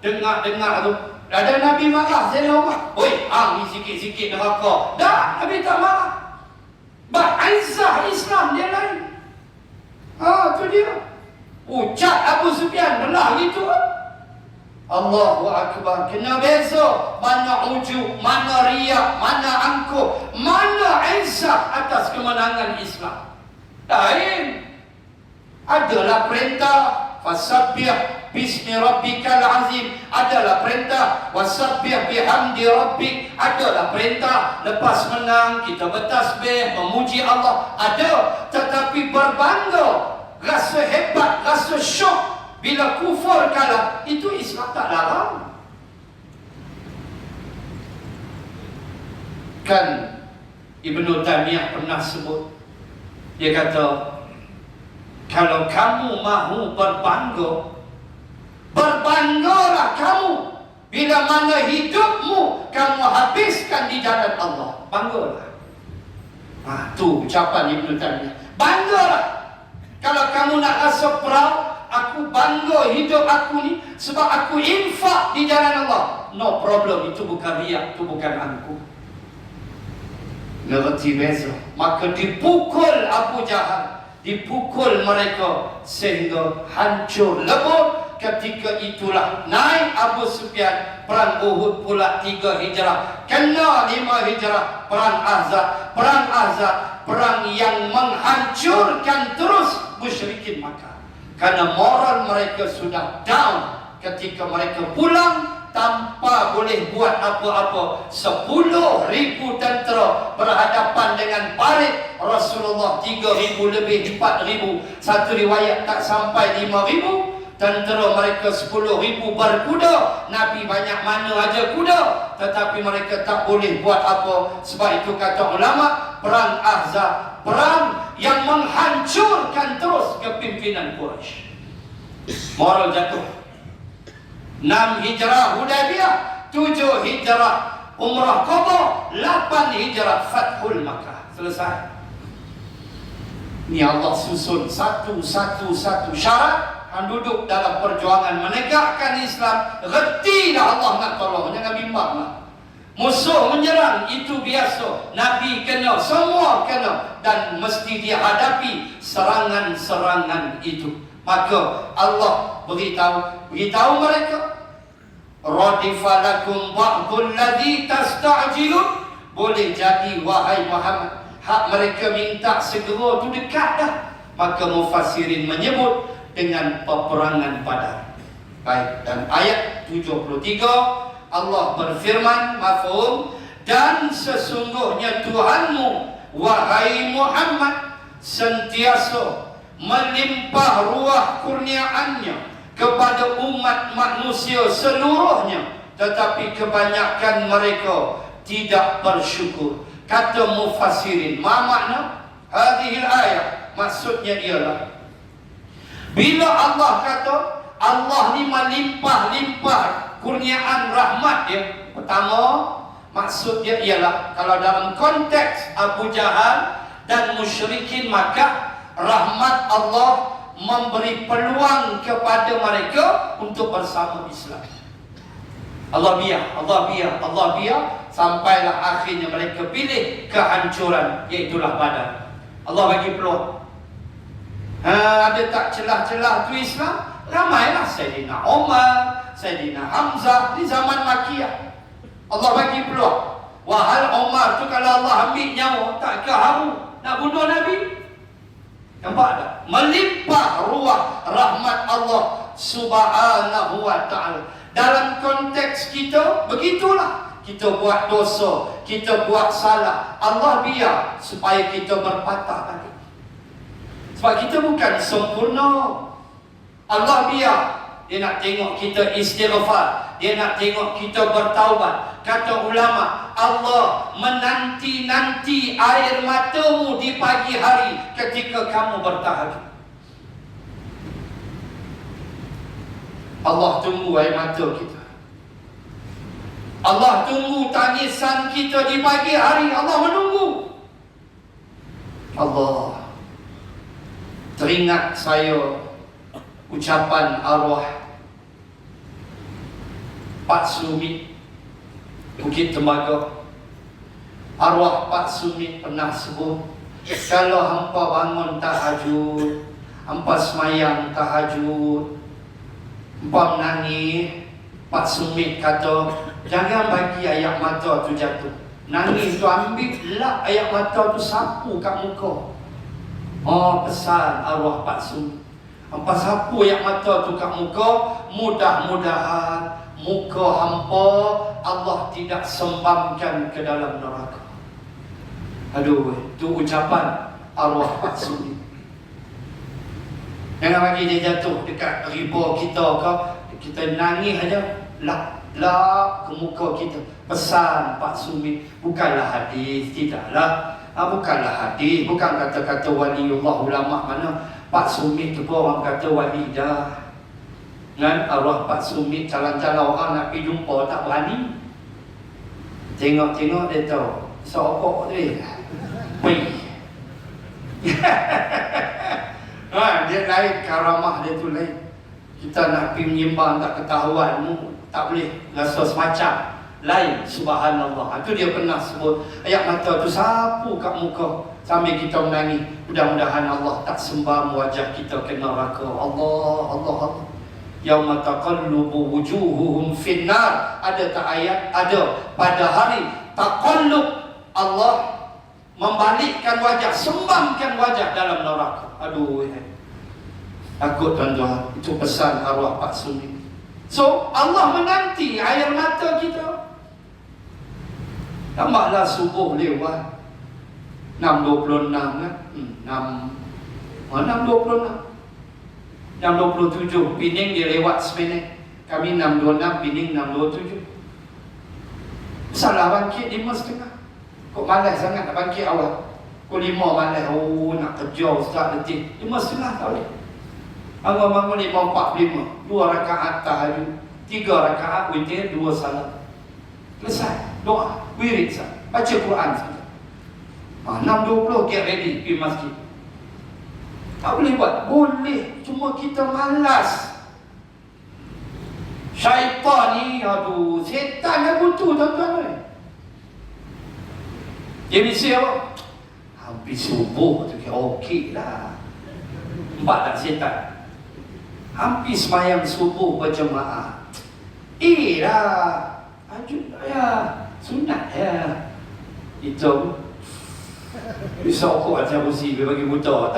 Dengar tu. Ada Nabi marah, Zainal Umar. Oi, ni sikit-sikit neraka. Dah, Nabi tak marah. Ba'izah Islam dia lain. Tu dia. Ucat Abu Sufyan belah gitu. Allahu Akbar. Kena beza mana ujub, mana riak, mana angkuh, mana izah atas kemenangan Islam. Lain. Adalah perintah fasabbih bismi rabbikal azim, adalah perintah wasabbih bihamdi rabbik, adalah perintah lepas menang kita bertasbih memuji Allah, ada. Tetapi berbangga, rasa hebat, rasa syok bila kufur kalah, itu Islam tak larang. Kan Ibnu Taimiyah pernah sebut, dia kata, kalau kamu mahu berbanggalah kamu bila mana hidupmu kamu habiskan di jalan Allah. Banggalah. Tu ucapan Ibnu Taimiyah. Banggalah. Kalau kamu nak rasa proud, aku bangga hidup aku ni sebab aku infak di jalan Allah. No problem, itu bukan riak, itu bukan angkuh. Ngerti beza. Maka dipukul Abu Jahal, dipukul mereka sehingga hancur lebur. Ketika itulah naik Abu Sufyan. Perang Uhud pula 3 hijrah, kena 5 hijrah, perang Ahzab. Perang Ahzab, perang yang menghancurkan terus musyrikin Makkah. Karena moral mereka sudah down ketika mereka pulang tanpa boleh buat apa-apa. 10,000 tentera berhadapan dengan parit Rasulullah 3,000 lebih, 4,000. Satu riwayat tak sampai 5,000. Tentera mereka 10,000 berkuda. Nabi banyak mana aja kuda, tetapi mereka tak boleh buat apa. Sebab itu kata ulama, perang Ahzab, perang yang menghancurkan terus kepimpinan Quraisy. Moral jatuh. 6 hijrah Hudaybiyah, 7 hijrah Umrah Qadha, 8 hijrah Fathul Makkah. Selesai. Ni Allah susun satu syarat. Duduk dalam perjuangan menegakkan Islam. Retilah Allah nak tolong, jangan bimbang lah. Musuh menyerang, itu biasa. Nabi kena, semua kena. Dan mesti dia hadapi serangan-serangan itu. Maka Allah beritahu mereka, radifalakum ba'dul ladzi tasta'jilun. Boleh jadi wahai Muhammad, hak mereka minta segera tu dekat dah. Maka mufassirin menyebut dengan peperangan Badar. Baik, dan ayat 73 Allah berfirman, mafhum, dan sesungguhnya Tuhanmu wahai Muhammad sentiasa melimpah ruah kurniaannya kepada umat manusia seluruhnya, tetapi kebanyakan mereka tidak bersyukur. Kata mufassirin, ma makna hadhil ayat? Maksudnya ialah, bila Allah kata Allah ni melimpah-limpah kurniaan rahmat dia, pertama maksud dia ialah, kalau dalam konteks Abu Jahal dan musyrikin Makkah, rahmat Allah memberi peluang kepada mereka untuk bersama Islam. Allah biar sampailah akhirnya mereka pilih kehancuran, iaitulah Badar. Allah bagi peluang. Ada tak celah-celah tu Islam? Ramailah Sayyidina Umar, Sayyidina Hamzah di zaman Makkiyah. Allah bagi peluang. Wahal Umar tu kalau Allah ambil nyawa, tak ke haru nak bunuh Nabi? Nampak tak? Melimpah ruah rahmat Allah Subhanahu wa ta'ala. Dalam konteks kita, begitulah. Kita buat dosa, kita buat salah, Allah biar supaya kita berpatah balik. Sebab kita bukan sempurna. Allah biar. Dia nak tengok kita istighfar, dia nak tengok kita bertaubat. Kata ulama, Allah menanti-nanti air matamu di pagi hari ketika kamu bertahajud. Allah tunggu air mata kita. Allah tunggu tangisan kita di pagi hari. Allah menunggu. Allah, teringat saya ucapan arwah Pak Sumi Bukit Tembaga. Arwah Pak Sumi pernah sebut, kalau hampa bangun tahajud, hampa semayang tahajud, hampa menangis, Pak Sumi kata, jangan bagi ayat mata tu jatuh. Nangis tu ambil lah ayat mata tu, sapu kat muka. Oh, pesan arwah Pak Sumi, hampa sapu ayat mata tu kat muka, mudah-mudahan muka hampa Allah tidak sembamkan ke dalam neraka. Aduh, tu ucapan arwah Pak Sumi. Jangan bagi dia jatuh dekat riba kita ke, kita nangis aja, lak ke muka kita. Pesan Pak Sumi, bukanlah hadis, tidaklah. Bukanlah hadis, bukan kata-kata waliullah, ulama mana. Pak Sumi tu pun orang kata wali dah. Kan arwah Pak Sumi calon-calon orang nak pergi jumpa tak berani. Tengok-tengok dia tahu sokok dia pergi. Dia lain, karamah dia tu lain. Kita nak pergi menyembah tak ketahuan, tak boleh, rasa semacam lain. Subhanallah. Itu dia pernah sebut, ayat mata tu sapu kat muka sambil kita menangis. Mudah-mudahan Allah tak sembam wajah kita ke neraka. Allah, Allah, Allah. Yauma taqallubu wujuhuhum finnar. Ada tak ayat? Ada. Pada hari taqallub, Allah membalikkan wajah, sembamkan wajah dalam neraka. Aduh, takut tuan-tuan. Itu pesan arwah Pak Sumi. So, Allah menanti air mata kita. Tambahlah subuh lewat 6.26 kan? 6.26 6.27 Pening dia lewat seminit. Kami 6.26, Pening 6.27. Salah bangkit 5.30. Kok malas sangat nak bangkit awal. Pukul 5 malas. Oh, nak kerja ustaz letih. 5.30 tak boleh. Bangun-bangun 5.45. 2 rakaat tahajud, 3 rakaat witir, 2 salat. Selesai. Doa, wirid sah. Baca Quran saja. 6.20 get ready pergi masjid. Tak boleh buat? Boleh, cuma kita malas. Syaitan ni, aduh, setan dah butuh tuan-tuan. Dia mesti apa? Habis subuh tu kira okey lah. Nampak tak setan? Hampir semayang subuh berjemaah. Lah, ajud ya, sunat ya. Itu bisa okok ajar kursi dia bagi buta.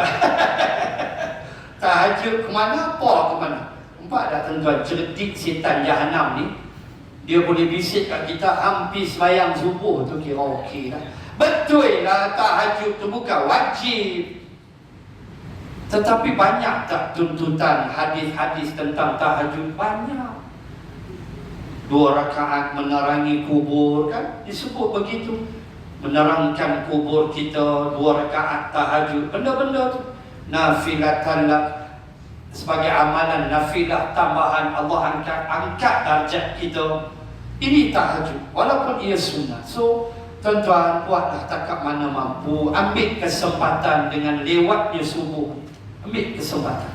Tahajud ke mana, apa ke mana. Nampak tak tuan-tuan, cerdik setan Jahanam ni. Dia boleh bisik kat kita hampir semayang subuh tu kira okey lah. Betul lah, tahajud tu bukan wajib. Tetapi banyak tak tuntutan hadis-hadis tentang tahajud? Banyak. 2 rakaat menerangi kubur kan, disebut begitu. Menerangkan kubur kita, 2 rakaat tahajud. Benda-benda tu nafilatan lak, sebagai amalan nafilah tambahan. Allah angkat darjat kita. Ini tahajud walaupun ia sunnah. So tuan-tuan, buatlah takat mana mampu. Ambil kesempatan dengan lewatnya subuh. Ambil kesempatan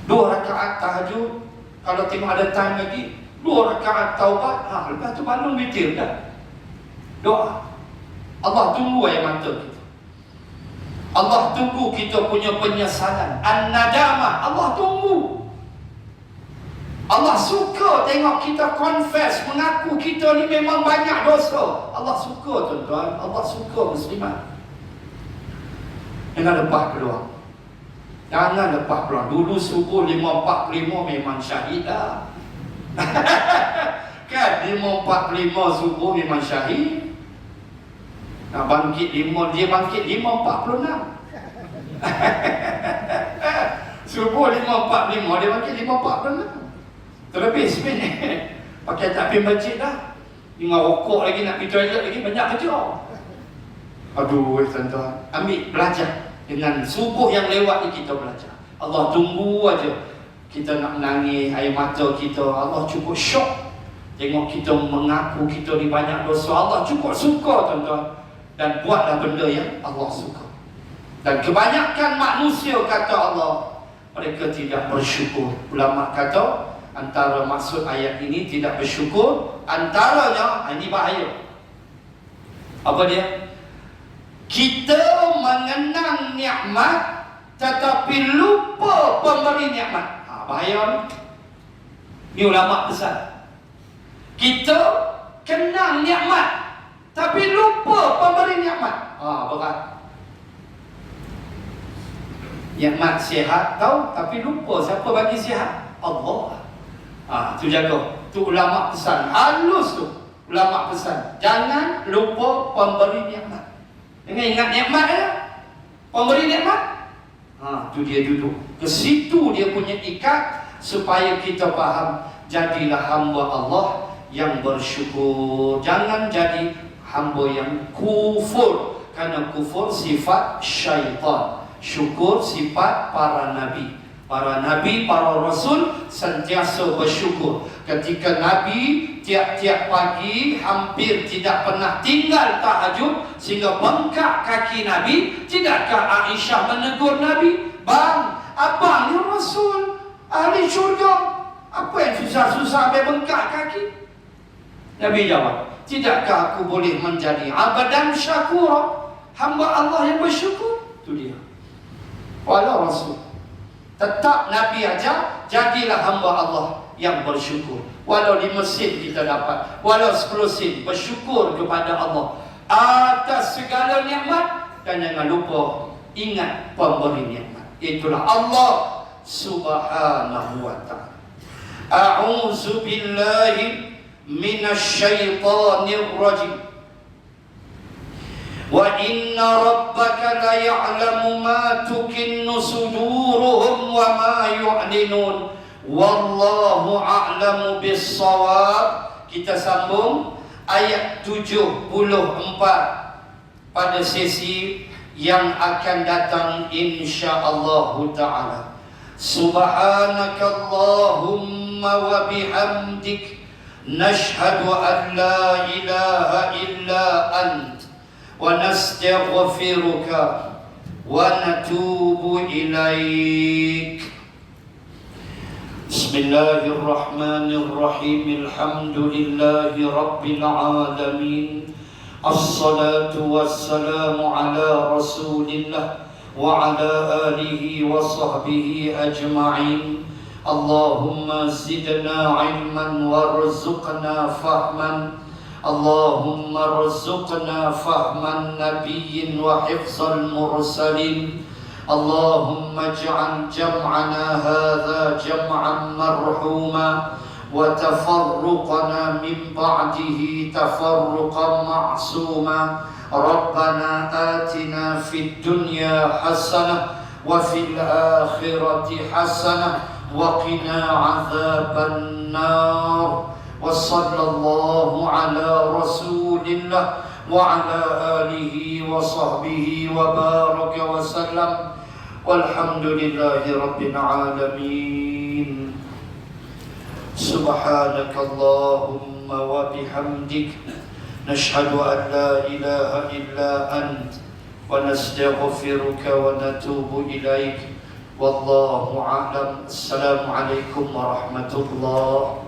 2 rakaat tahajud. Kalau tengok ada time lagi, 2 rakaat taubat. Lepas tu balon witir dah. Doa. Allah tunggu air mata kita. Allah tunggu kita punya penyesalan. An-nadamah. Allah tunggu. Allah suka tengok kita confess, mengaku kita ni memang banyak dosa. Allah suka tuan-tuan. Allah suka muslimat. Jangan lepas peluang. Jangan lepas peluang. Dulu subuh 5.45 memang syahid lah. Kan 5.45 subuh memang syahid. Nak bangkit 5, dia bangkit 5.46. Subuh 5.45, dia bangkit 5.46. Terlebih sebenarnya. Pakai takbir masjid dah. Dengan rokok lagi, nak pergi toilet lagi, banyak kerja. Aduh tuan-tuan, ambil belajar. Dengan subuh yang lewat ni kita belajar. Allah tunggu aja kita nak menangis, air mata kita, Allah cukup syok tengok kita mengaku kita ni banyak dosa. Allah cukup suka tuan-tuan. Dan buatlah benda yang Allah suka. Dan kebanyakan manusia, kata Allah, mereka tidak bersyukur. Ulama kata antara maksud ayat ini tidak bersyukur, antaranya, ini bahaya. Apa dia? Kita mengenang nikmat tetapi lupa pemberi nikmat. Bahaya ni. Ni ulama besar. Kita kenang nikmat tapi lupa pemberi nikmat. Berat. Nikmat sihat tahu, tapi lupa siapa bagi sihat? Allah. Tu jaga. Tu ulama pesan. Halus tu ulama pesan. Jangan lupa pemberi nikmat. Jangan ingat nikmat ya. Pemberi nikmat. Tu dia duduk. Ke situ dia punya ikat supaya kita faham. Jadilah hamba Allah yang bersyukur. Jangan jadi hamba yang kufur. Karena kufur sifat syaitan, syukur sifat para nabi. Para nabi, para rasul sentiasa bersyukur. Ketika Nabi tiap-tiap pagi hampir tidak pernah tinggal tahajud sehingga bengkak kaki Nabi. Tidakkah Aisyah menegur Nabi? Bang, abang ni rasul, ahli syurga, apa yang susah-susah sampai bengkak kaki? Nabi jawab, tidakkah aku boleh menjadi abdan syakura, hamba Allah yang bersyukur? Itu dia. Walau rasul, tetap Nabi ajar, jadilah hamba Allah yang bersyukur. Walau 5 sen kita dapat, walau 10 sen, bersyukur kepada Allah atas segala nikmat. Dan jangan lupa ingat pemberi nikmat. Itulah Allah subhanahu wa ta'ala. A'udzu billahi minasyaitonir rajim. Wa inna rabbaka la ya'lamu ma tukinnu suduruhum wa ma yu'linun. Wallahu a'lamu bis-shawab. Kita sambung ayat 74 pada sesi yang akan datang insya-Allah taala. Subhanakallahumma wa bihamdik nashhadu an la ilaha illa ant wa nastaghfiruka wa natubu ilaik. Bismillahirrahmanirrahim. Alhamdulillahi rabbil alamin. Assalatu wassalamu ala rasulillah wa ala alihi wa sahbihi ajma'in. Allahumma zidna ilman warzuqna fahman. Allahumma rzuqna fahman nabiyyin wa hifzal mursalin. Allahumma ij'al jam'ana hadha jam'an marhuma wa tafarruqana min ba'dihi tafarruqan ma'suma. Rabbana atina fid dunya hasanah wa fil akhirati hasanah wa qina 'adzaban nar. Wa sallallahu ala rasulillah wa ala alihi wa sahbihi wa baraka wa sallam. Walhamdulillahi rabbil alamin. Subhanakallahumma wa bihamdik nashhadu an la ilaha illa ant wa nastaghfiruka wa natubu ilaik. Wallahu a'lam. Assalamualaikum warahmatullahi